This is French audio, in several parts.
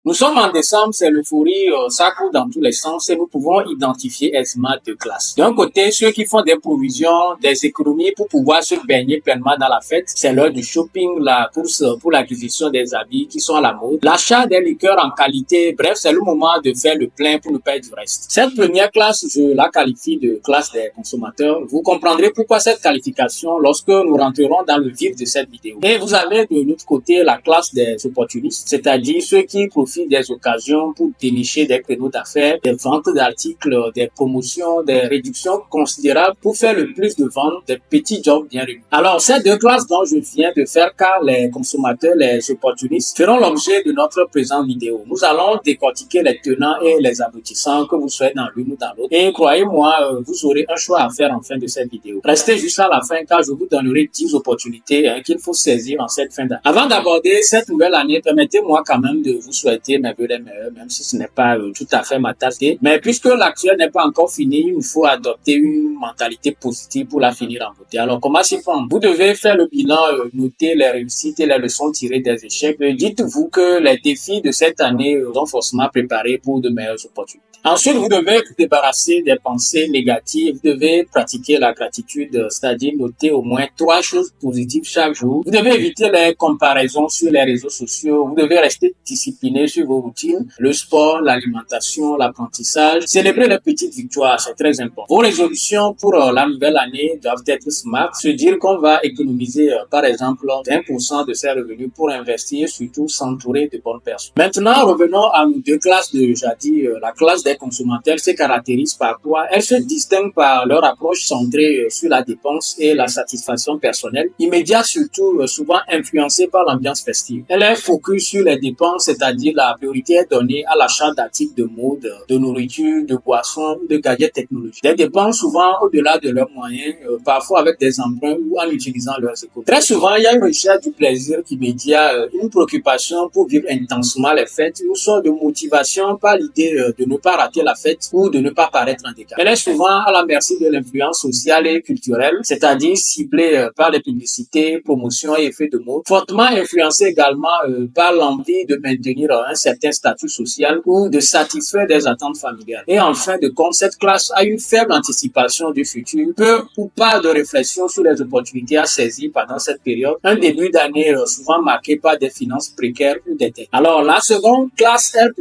Nous sommes en décembre, c'est l'euphorie, ça court dans tous les sens et nous pouvons identifier aisément deux classes. D'un côté, ceux qui font des provisions, des économies pour pouvoir se baigner pleinement dans la fête. C'est l'heure du shopping, la course pour l'acquisition des habits qui sont à la mode, l'achat des liqueurs en qualité. Bref, c'est le moment de faire le plein pour ne pas être du reste. Cette première classe, je la qualifie de classe des consommateurs. Vous comprendrez pourquoi cette qualification lorsque nous rentrerons dans le vif de cette vidéo. Et vous avez de l'autre côté la classe des opportunistes, c'est-à-dire ceux qui profitent des occasions pour dénicher des créneaux d'affaires, des ventes d'articles, des promotions, des réductions considérables pour faire le plus de ventes, des petits jobs bien rémunérés. Alors, ces deux classes dont je viens de faire cas, les consommateurs, les opportunistes, feront l'objet de notre présente vidéo. Nous allons décortiquer les tenants et les aboutissants que vous soyez dans l'une ou dans l'autre. Et croyez-moi, vous aurez un choix à faire en fin de cette vidéo. Restez juste à la fin car je vous donnerai 10 opportunités qu'il faut saisir en cette fin d'année. Avant d'aborder cette nouvelle année, permettez-moi quand même de vous souhaiter mes vœux les meilleurs, même si ce n'est pas tout à fait ma tasse. Mais puisque l'actuel n'est pas encore fini, il nous faut adopter une mentalité positive pour la finir en beauté. Alors, comment s'y prendre? Vous devez faire le bilan, noter les réussites et les leçons tirées des échecs. Dites-vous que les défis de cette année sont forcément préparés pour de meilleures opportunités. Ensuite, vous devez vous débarrasser des pensées négatives. Vous devez pratiquer la gratitude, c'est-à-dire noter au moins 3 choses positives chaque jour. Vous devez éviter les comparaisons sur les réseaux sociaux. Vous devez rester discipliné sur vos routines, le sport, l'alimentation, l'apprentissage. Célébrer les petites victoires, c'est très important. Vos résolutions pour la nouvelle année doivent être smart. Se dire qu'on va économiser, par exemple, 20% de ses revenus pour investir, surtout s'entourer de bonnes personnes. Maintenant, revenons à nos deux classes de jadis. La classe des consommateurs se caractérise par quoi? Elles se distinguent par leur approche centrée sur la dépense et la satisfaction personnelle, immédiate surtout, souvent influencée par l'ambiance festive. Elle est focus sur les dépenses, c'est-à-dire la priorité est donnée à l'achat d'articles de mode, de nourriture, de boissons, de gadgets technologiques. Des dépenses souvent au-delà de leurs moyens, parfois avec des emprunts ou en utilisant leurs économies. Très souvent, il y a une recherche du plaisir immédiat, une préoccupation pour vivre intensément les fêtes, une sorte de motivation par l'idée de ne pas rater la fête ou de ne pas paraître en décalage. Elle est souvent à la merci de l'influence sociale et culturelle, c'est-à-dire ciblée par les publicités, promotions et effets de mode, fortement influencée également par l'envie de maintenir un certain statut social ou de satisfaire des attentes familiales. Et en fin de compte, cette classe a une faible anticipation du futur, peu ou pas de réflexion sur les opportunités à saisir pendant cette période, un début d'année souvent marqué par des finances précaires ou des dettes. Alors la seconde classe, elle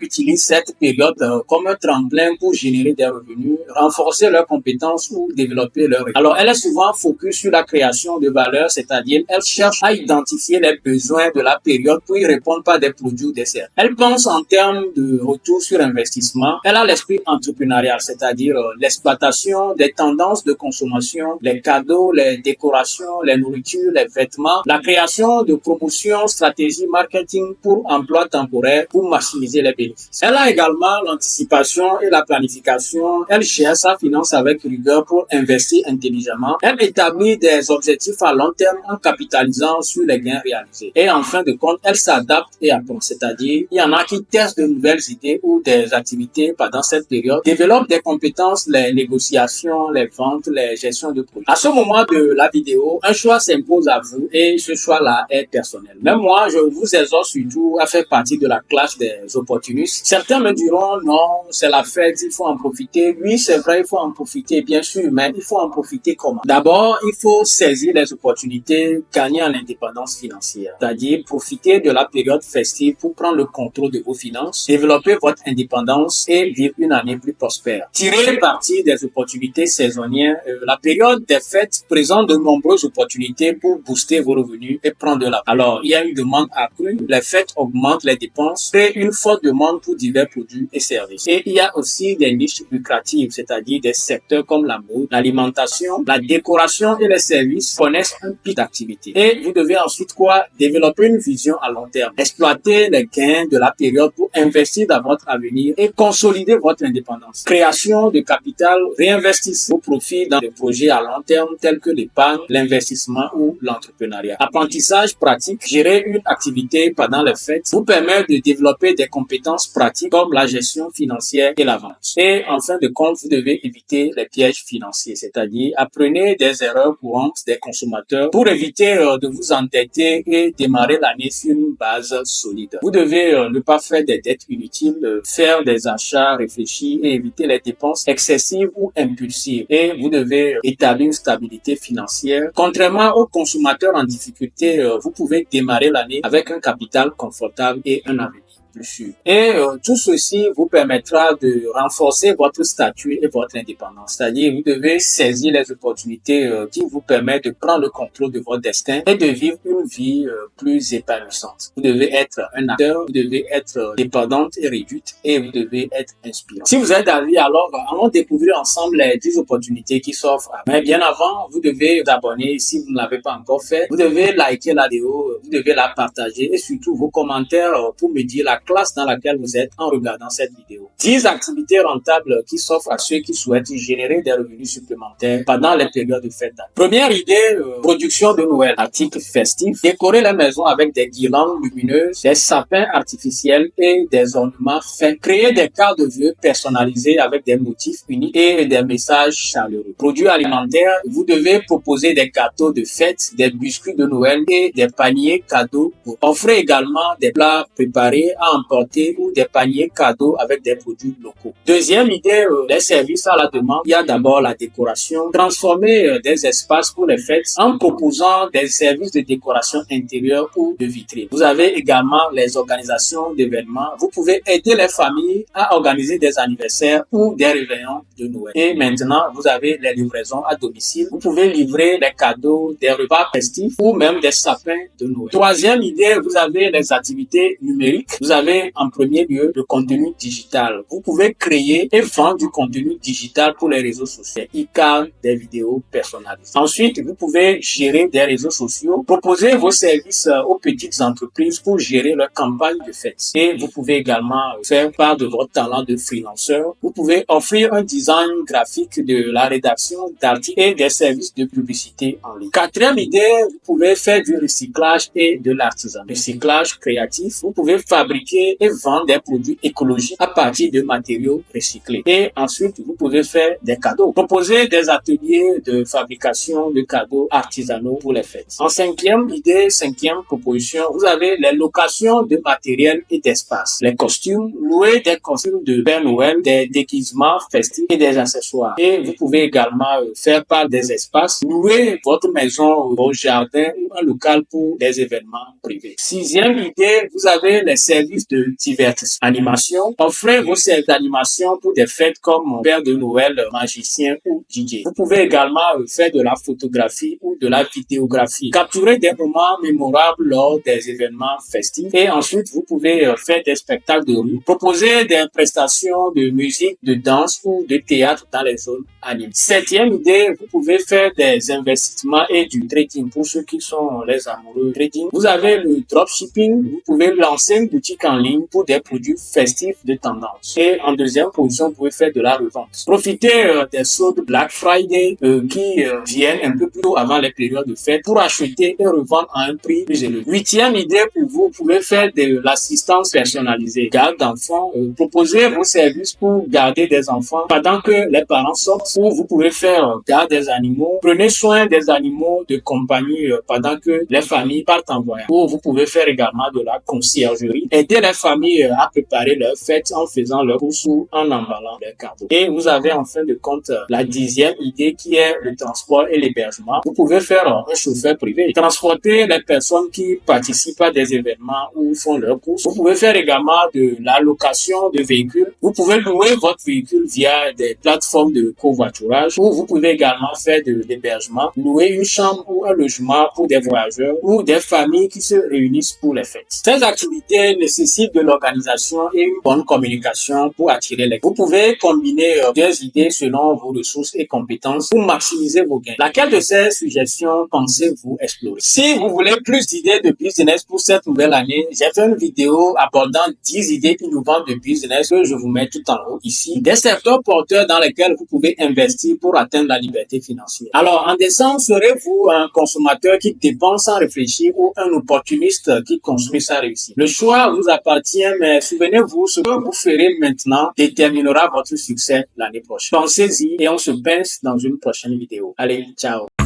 utilise cette période comme un tremplin pour générer des revenus, renforcer leurs compétences ou développer leurs réseaux. Alors elle est souvent focus sur la création de valeur, c'est-à-dire elle cherche à identifier les besoins de la période pour y répondre par des produits ou des services. Elle pense en termes de retour sur investissement. Elle a l'esprit entrepreneurial, c'est-à-dire l'exploitation des tendances de consommation, les cadeaux, les décorations, les nourritures, les vêtements, la création de promotions, stratégies marketing pour emploi temporaire pour maximiser les bénéfices. Elle a également l'anticipation et la planification. Elle gère sa finance avec rigueur pour investir intelligemment. Elle établit des objectifs à long terme en capitalisant sur les gains réalisés. Et en fin de compte, elle s'adapte et apprend. C'est-à-dire, il y en a qui testent de nouvelles idées ou des activités pendant cette période, développent des compétences, les négociations, les ventes, les gestions de produits. À ce moment de la vidéo, un choix s'impose à vous et ce choix-là est personnel. Même moi, je vous exhorte surtout à faire partie de la classe des opportunistes. Certains me diront, non, c'est la fête, il faut en profiter. Oui, c'est vrai, il faut en profiter, bien sûr, mais il faut en profiter comment? D'abord, il faut saisir les opportunités, gagner en indépendance financière. C'est-à-dire, profiter de la période festive pour prendre le contrôle de vos finances, développer votre indépendance et vivre une année plus prospère. Tirez parti des opportunités saisonnières. La période des fêtes présente de nombreuses opportunités pour booster vos revenus et prendre de la. Alors, il y a une demande accrue, les fêtes augmentent les dépenses, et une forte demande pour divers produits et services. Et il y a aussi des niches lucratives, c'est-à-dire des secteurs comme la mode, l'alimentation, la décoration et les services connaissent un pic d'activité. Et vous devez ensuite quoi? Développer une vision à long terme. Exploiter les gains de la période pour investir dans votre avenir et consolider votre indépendance. Création de capital, réinvestissez vos profits dans des projets à long terme tels que l'épargne, l'investissement ou l'entrepreneuriat. Apprentissage pratique, gérer une activité pendant les fêtes vous permet de développer des compétences pratiques comme la gestion gestion financière et la vente. Et en fin de compte, vous devez éviter les pièges financiers, c'est-à-dire apprenez des erreurs courantes des consommateurs pour éviter de vous endetter et démarrer l'année sur une base solide. Vous devez ne pas faire des dettes inutiles, faire des achats réfléchis et éviter les dépenses excessives ou impulsives. Et vous devez établir une stabilité financière. Contrairement aux consommateurs en difficulté, vous pouvez démarrer l'année avec un capital confortable et un avenir plus sûr. Et tout ceci vous permettra de renforcer votre statut et votre indépendance. C'est-à-dire, vous devez saisir les opportunités qui vous permettent de prendre le contrôle de votre destin et de vivre une vie plus épanouissante. Vous devez être un acteur, vous devez être dépendante et réduite et vous devez être inspirant. Si vous êtes d'avis, alors allons découvrir ensemble les 10 opportunités qui s'offrent. Mais bien avant, vous devez vous abonner si vous ne l'avez pas encore fait. Vous devez liker la vidéo, vous devez la partager et surtout vos commentaires pour me dire la classe dans laquelle vous êtes en regardant cette vidéo. 10 activités rentables qui s'offrent à ceux qui souhaitent générer des revenus supplémentaires pendant les périodes de fête. Première idée, production de Noël. Article festif. Décorer la maison avec des guirlandes lumineuses, des sapins artificiels et des ornements fins. Créer des cartes de vœux personnalisées avec des motifs uniques et des messages chaleureux. Produits alimentaires. Vous devez proposer des gâteaux de fête, des biscuits de Noël et des paniers cadeaux. Offrez également des plats préparés à emporter ou des paniers cadeaux avec des produits locaux. Deuxième idée, les services à la demande. Il y a d'abord la décoration. Transformer des espaces pour les fêtes en proposant des services de décoration intérieure ou de vitrine. Vous avez également les organisations d'événements. Vous pouvez aider les familles à organiser des anniversaires ou des réveillons de Noël. Et maintenant, vous avez les livraisons à domicile. Vous pouvez livrer les cadeaux, des repas festifs ou même des sapins de Noël. Troisième idée, vous avez les activités numériques. Vous avez en premier lieu le contenu digital. Vous pouvez créer et vendre du contenu digital pour les réseaux sociaux, e-cartes, des vidéos personnalisées. Ensuite, vous pouvez gérer des réseaux sociaux, proposer vos services aux petites entreprises pour gérer leur campagne de fête. Et vous pouvez également faire part de votre talent de freelanceur. Vous pouvez offrir un design graphique, de la rédaction d'articles et des services de publicité en ligne. Quatrième idée, vous pouvez faire du recyclage et de l'artisanat. Recyclage créatif, vous pouvez fabriquer et vendre des produits écologiques à partir de matériaux recyclés. Et ensuite, vous pouvez faire des cadeaux. Proposer des ateliers de fabrication de cadeaux artisanaux pour les fêtes. En cinquième idée, cinquième proposition, vous avez les locations de matériel et d'espace. Les costumes, louer des costumes de Père Noël, des déguisements festifs et des accessoires. Et vous pouvez également faire part des espaces, louer votre maison, votre jardin ou un local pour des événements privés. Sixième idée, vous avez les services de divertissement. Animation. Offrez vos services d'animation pour des fêtes comme Père de Noël, magicien ou DJ. Vous pouvez également faire de la photographie ou de la vidéographie. Capturer des moments mémorables lors des événements festifs. Et ensuite, vous pouvez faire des spectacles de rue. Proposer des prestations de musique, de danse ou de théâtre dans les zones animées. Septième idée, vous pouvez faire des investissements et du trading pour ceux qui sont les amoureux du trading. Vous avez le dropshipping. Vous pouvez lancer une boutique en ligne pour des produits festifs de tendance. Et en deuxième position, vous pouvez faire de la revente. Profitez des soldes Black Friday qui viennent un peu plus tôt avant les périodes de fête pour acheter et revendre à un prix plus élevé. Huitième idée pour vous pouvez faire de l'assistance personnalisée. Garde d'enfants. Proposez vos services pour garder des enfants pendant que les parents sortent, ou vous pouvez faire garde des animaux. Prenez soin des animaux de compagnie pendant que les familles partent en voyage. Ou vous pouvez faire également de la conciergerie. Aider les familles à préparer leurs fêtes en faisant leurs courses ou en emballant leurs cadeaux. Et vous avez en fin de compte la dixième idée qui est le transport et l'hébergement. Vous pouvez faire un chauffeur privé, transporter les personnes qui participent à des événements ou font leurs courses. Vous pouvez faire également de la location de véhicules. Vous pouvez louer votre véhicule via des plateformes de covoiturage, ou vous pouvez également faire de l'hébergement, louer une chambre ou un logement pour des voyageurs ou des familles qui se réunissent pour les fêtes. Ces activités nécessitent de l'organisation et une bonne communication pour attirer les. Vous pouvez combiner deux idées selon vos ressources et compétences pour maximiser vos gains. Laquelle de ces suggestions pensez-vous explorer? Si vous voulez plus d'idées de business pour cette nouvelle année, j'ai fait une vidéo abordant 10 idées innovantes de business que je vous mets tout en haut ici. Des secteurs porteurs dans lesquels vous pouvez investir pour atteindre la liberté financière. Alors, en décembre, serez-vous un consommateur qui dépense sans réfléchir ou un opportuniste qui construit sa réussite? Le choix vous appartient. appartient, mais souvenez-vous, ce que vous ferez maintenant déterminera votre succès l'année prochaine. Pensez-y et on se pince dans une prochaine vidéo. Allez, ciao.